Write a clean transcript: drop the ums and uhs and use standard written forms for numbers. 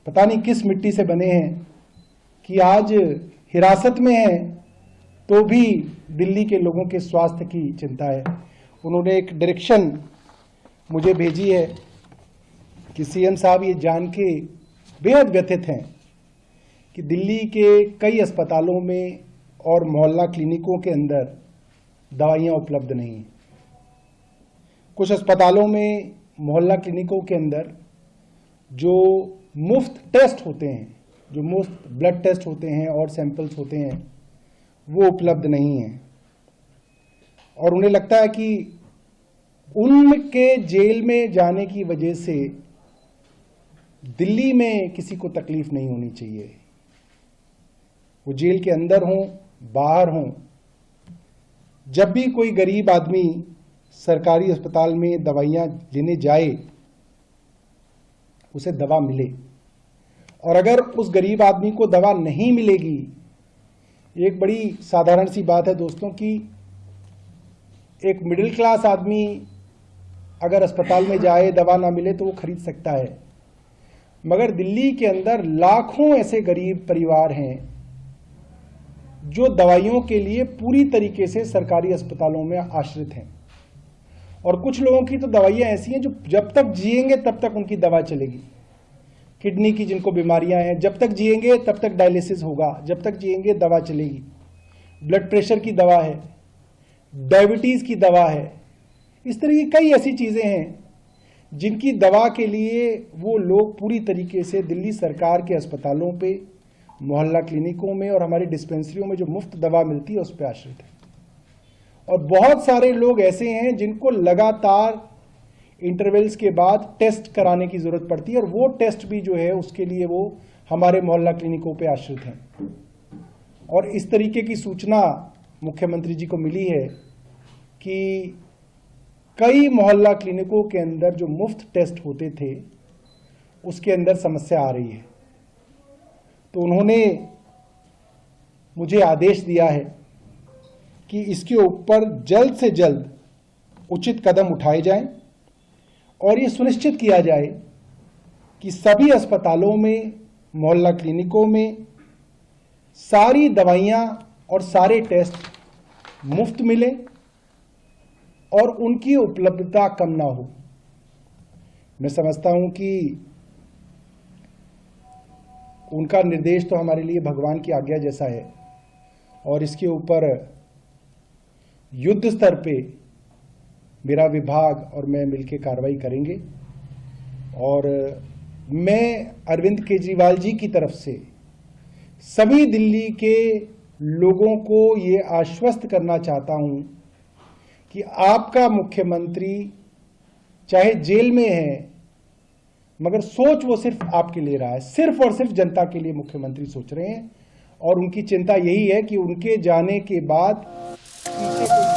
पता नहीं किस मिट्टी से बने हैं कि आज हिरासत में हैं तो भी दिल्ली के लोगों के स्वास्थ्य की चिंता है। उन्होंने एक डायरेक्शन मुझे भेजी है कि सीएम साहब ये जान के बेहद व्यथित हैं कि दिल्ली के कई अस्पतालों में और मोहल्ला क्लिनिकों के अंदर दवाइयाँ उपलब्ध नहीं हैं। कुछ अस्पतालों में मोहल्ला क्लिनिकों के अंदर जो मुफ्त टेस्ट होते हैं, जो मुफ्त ब्लड टेस्ट होते हैं और सैंपल्स होते हैं, वो उपलब्ध नहीं हैं। और उन्हें लगता है कि उनके जेल में जाने की वजह से दिल्ली में किसी को तकलीफ नहीं होनी चाहिए। वो जेल के अंदर हों, बाहर हों, जब भी कोई गरीब आदमी सरकारी अस्पताल में दवाइयाँ लेने जाए उसे दवा मिले। और अगर उस गरीब आदमी को दवा नहीं मिलेगी, एक बड़ी साधारण सी बात है दोस्तों कि एक मिडिल क्लास आदमी अगर अस्पताल में जाए, दवा ना मिले तो वो खरीद सकता है, मगर दिल्ली के अंदर लाखों ऐसे गरीब परिवार हैं जो दवाइयों के लिए पूरी तरीके से सरकारी अस्पतालों में आश्रित हैं। और कुछ लोगों की तो दवाइयाँ ऐसी हैं जो जब तक जिएंगे तब तक उनकी दवा चलेगी। किडनी की जिनको बीमारियां हैं, जब तक जिएंगे तब तक डायलिसिस होगा, जब तक जिएंगे दवा चलेगी। ब्लड प्रेशर की दवा है, डायबिटीज़ की दवा है, इस तरह की कई ऐसी चीज़ें हैं जिनकी दवा के लिए वो लोग पूरी तरीके से दिल्ली सरकार के अस्पतालों पे, मोहल्ला क्लिनिकों में और हमारी डिस्पेंसरियों में जो मुफ्त दवा मिलती है उस पर आश्रित है। और बहुत सारे लोग ऐसे हैं जिनको लगातार इंटरवल्स के बाद टेस्ट कराने की ज़रूरत पड़ती है, और वो टेस्ट भी जो है उसके लिए वो हमारे मोहल्ला क्लिनिकों पे आश्रित हैं। और इस तरीके की सूचना मुख्यमंत्री जी को मिली है कि कई मोहल्ला क्लिनिकों के अंदर जो मुफ्त टेस्ट होते थे उसके अंदर समस्या आ रही है। तो उन्होंने मुझे आदेश दिया है कि इसके ऊपर जल्द से जल्द उचित कदम उठाए जाएं और ये सुनिश्चित किया जाए कि सभी अस्पतालों में, मोहल्ला क्लिनिकों में सारी दवाइयाँ और सारे टेस्ट मुफ्त मिले और उनकी उपलब्धता कम ना हो। मैं समझता हूँ कि उनका निर्देश तो हमारे लिए भगवान की आज्ञा जैसा है, और इसके ऊपर युद्ध स्तर पे मेरा विभाग और मैं मिलकर कार्रवाई करेंगे। और मैं अरविंद केजरीवाल जी की तरफ से सभी दिल्ली के लोगों को ये आश्वस्त करना चाहता हूँ कि आपका मुख्यमंत्री चाहे जेल में है, मगर सोच वो सिर्फ आपके लिए रहा है, सिर्फ और सिर्फ जनता के लिए मुख्यमंत्री सोच रहे हैं। और उनकी चिंता यही है कि उनके जाने के बाद पीछे